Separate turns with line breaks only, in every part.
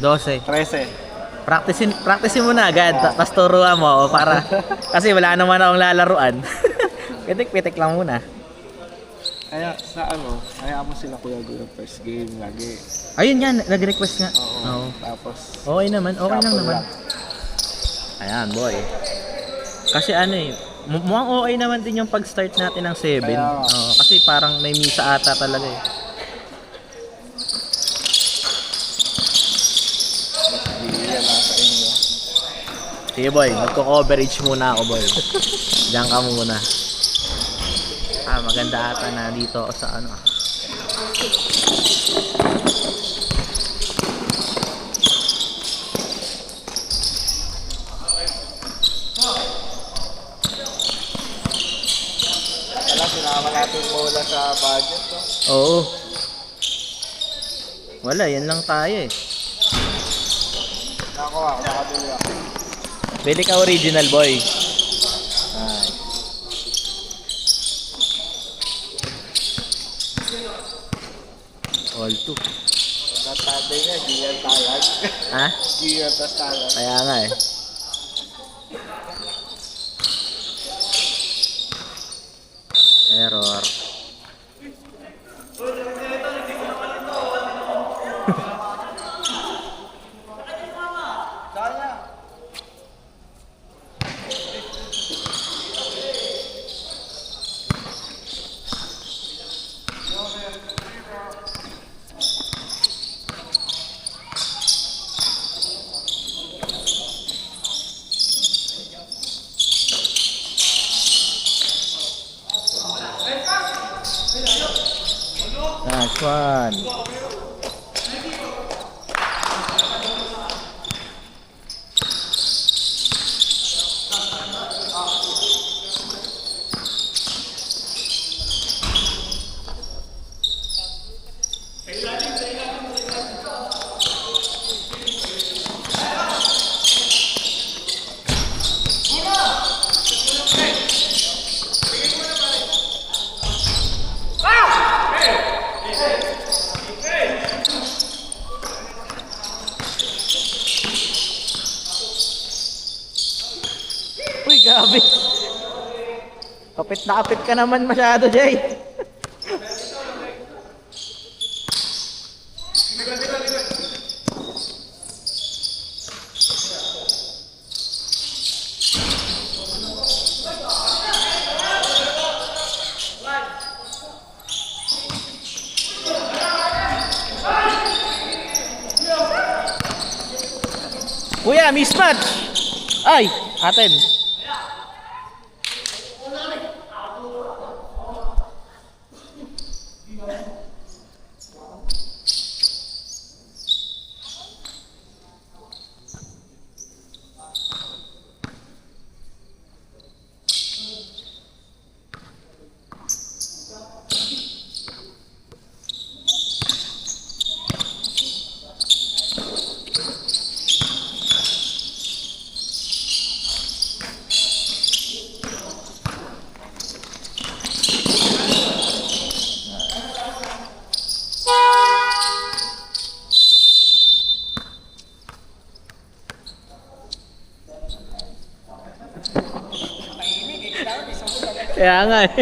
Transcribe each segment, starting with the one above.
12.
13.
Practicein mo na agad, tapos turuan mo para kasi wala naman akong lalaruan. Pitik-pitik lang muna.
Kaya sa ano, kaya mo sila Kuya Gu ng first game lagi.
Ayun yan, nag-request nga.
Oo.
Oo.
Tapos,
Okay naman, okay lang
couple
naman. Ayan, boy. Kasi ano eh, mukhang okay naman din yung pag-start natin ng 7.
Kaya-
Oo, kasi parang may misa ata talaga eh.
Hindi yan nasa inyo.
Sige boy, magko-coverage muna ako boy. Diyan ka muna. Maganda ata na dito ako sa ano.
Wala, sinama natin bola sa budget. No?
Oo. Wala, yan lang tayo eh.
Ako, nakabili ako.
Pwede ka original boy. All two.
Natatay niya, di yan talag.
Ha?
Di yan talag.
Kaya nga eh. Error. Nice one. Uy, grabe. Kapit na kapit ka naman masyado, Jay. Kuya, mismatch. Ay, atin. Kaya nga eh.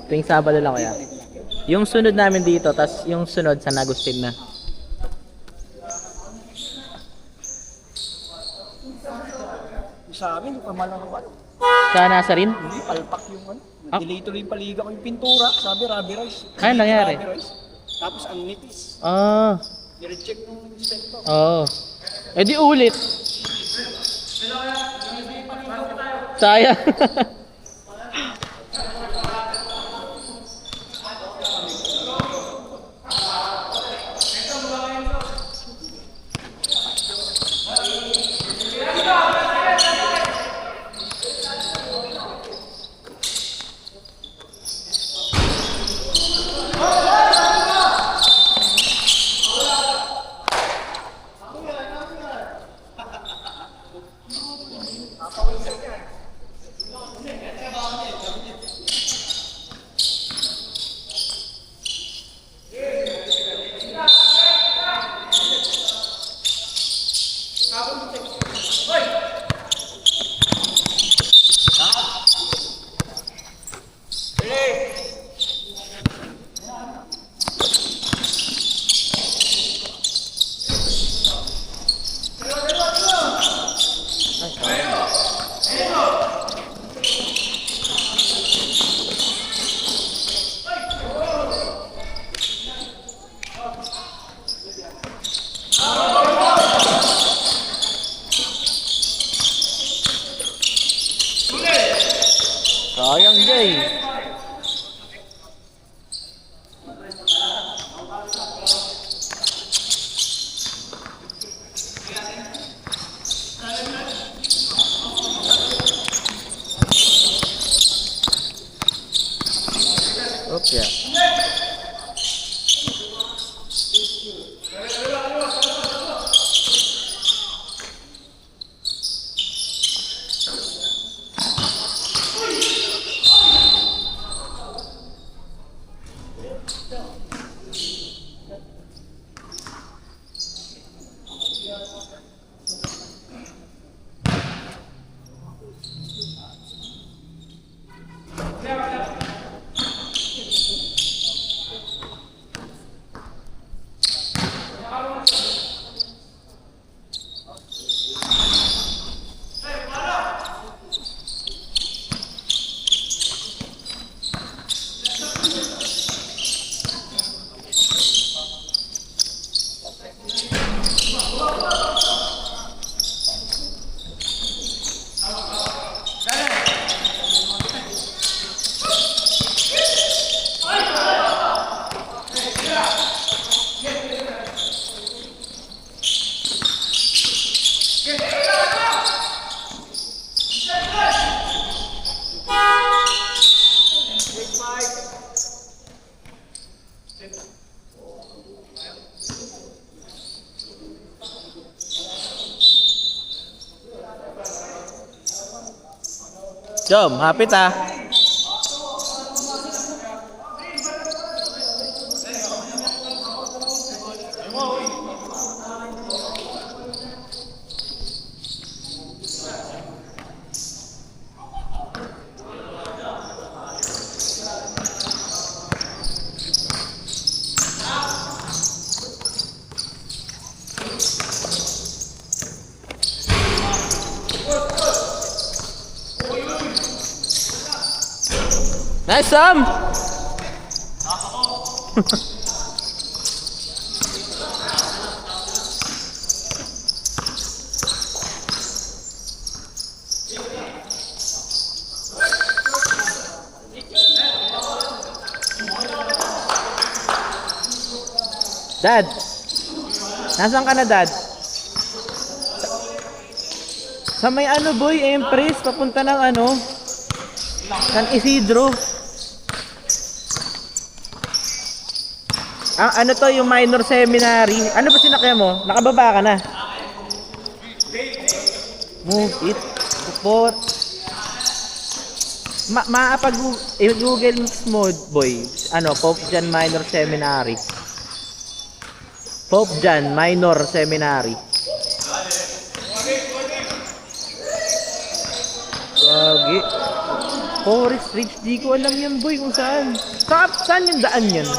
Tuwing Sabado lang kaya. Yung sunod namin dito, tas yung sunod sa Agustin na.
Sa amin, pamalang ako.
Sa nasa rin?
Hindi, palpak yung ano.
Ah?
Delay-tuloy yung paliga ko yung pintura. Sabi, Rabi Rice.
Ano nangyari?
Rabi Rice. Tapos ang nitis.
Ah,
Nire-check ng inspector.
oo. Eh di ulit. Sayang. Jom, hapit ah. Nice, Sam! Dad! Nasaan ka na, Dad? Sa may ano, boy, Empress, papunta ng ano, San Isidro. Ano to, yung minor seminary. Ano ba sinakya mo? Nakababa ka na. Move it. Support. Google mo, boy. Ano, Pope John Minor Seminary. Pope John Minor Seminary. Gagi. Forest Ridge, di ko alam yan, boy, kung saan. Saan yung daan yan?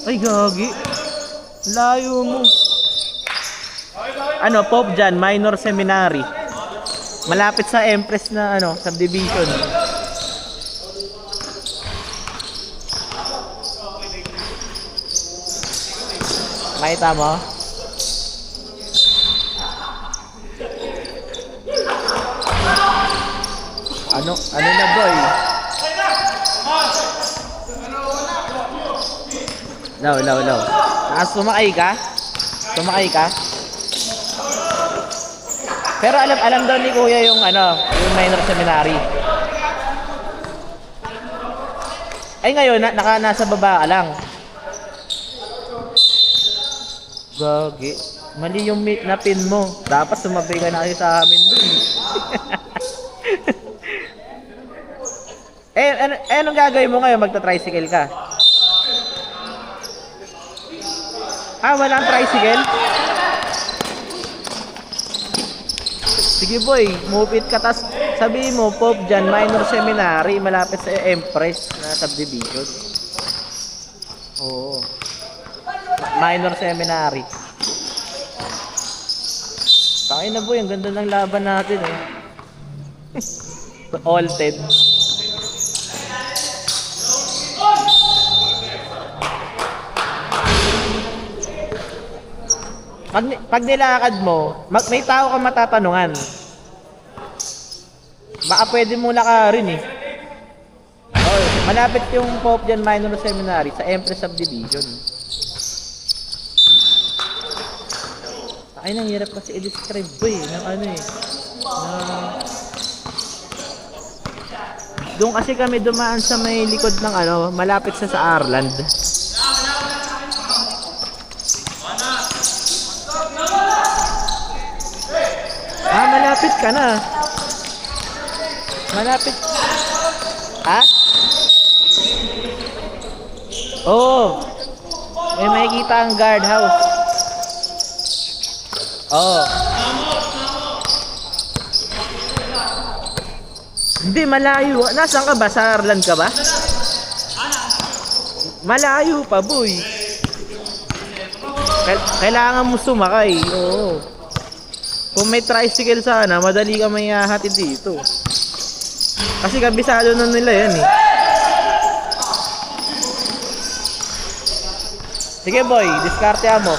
Ay, gagi. Layo mo. Ano, Pope John Minor Seminary. Malapit sa Empress na ano, subdivision. Makita mo? Ano na, boy? Low. Sumakay ka? Pero alam daw ni Kuya yung ano, yung minor seminary. Ay ngayon, nasa baba ka lang. Gagi. Mali yung na pin mo. Dapat sumabay ka na kayo sa amin dun. Anong gagawin mo ngayon? Magta-tricycle ka? Walang tricycle? Sige boy, move it ka. Tas sabihin mo, Pope John Minor Seminary, malapit sa Empress na subdivision. Oo. Minor Seminary. Tayo na boy, ang ganda ng laban natin eh. Alted. Pag nilakad mo, may tao ka matatanungan. Baka pwede mo lakarin eh. Oh, malapit yung Pope John Minor Seminary sa Empress Subdivision. Ay, nang hirap kasi i-describe boy ng ano eh. Doon kasi kami dumaan sa may likod ng ano, malapit sa Arland. Malapit ka na. Malapit. Oo. May makikita ang guardhouse. Oo. Hindi, malayo. Nasaan ka ba? Sa Arland ka ba? Malayo pa, boy. Kailangan mo sumakay. Oo. Kung may tricycle sana, madali ka may hatid dito. Kasi kabisado na nila yan eh. Sige boy, diskarte mo.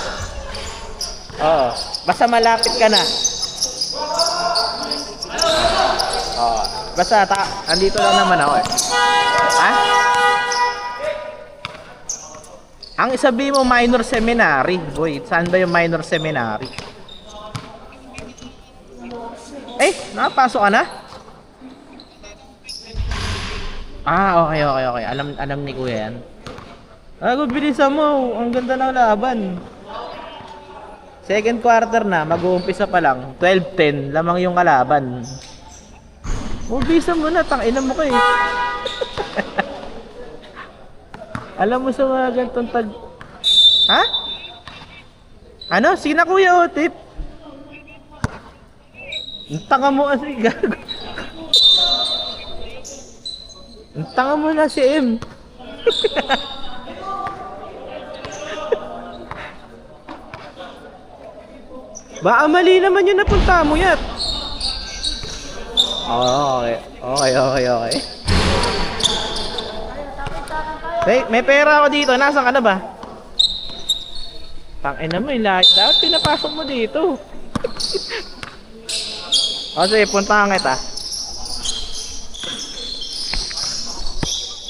Oo. Basta malapit ka na. Oo. Basta, andito lang naman ako eh. Ang isabi mo minor seminary. Boy, saan ba yung minor seminary? Nakapasok ka na? Okay. Alam ni Kuya yan. Bilisan mo. Ang ganda ng laban. Second quarter na, mag-uumpisa pa lang. 12-10, lamang yung kalaban. Ubisa mo na, tangina mo ko eh. Alam mo sa mga ganitong tag... Ha? Ano? Sina Kuya Otip? Ang tanga mo kasi, gago. Ang tanga mo na si M. Baka mali naman yung napunta mo yat. Okay. Okay. May pera ako dito. Nasaan ka na ba? Tangina mo yung lahat. Dapat pinapasok mo dito. O sige, puntahan kita.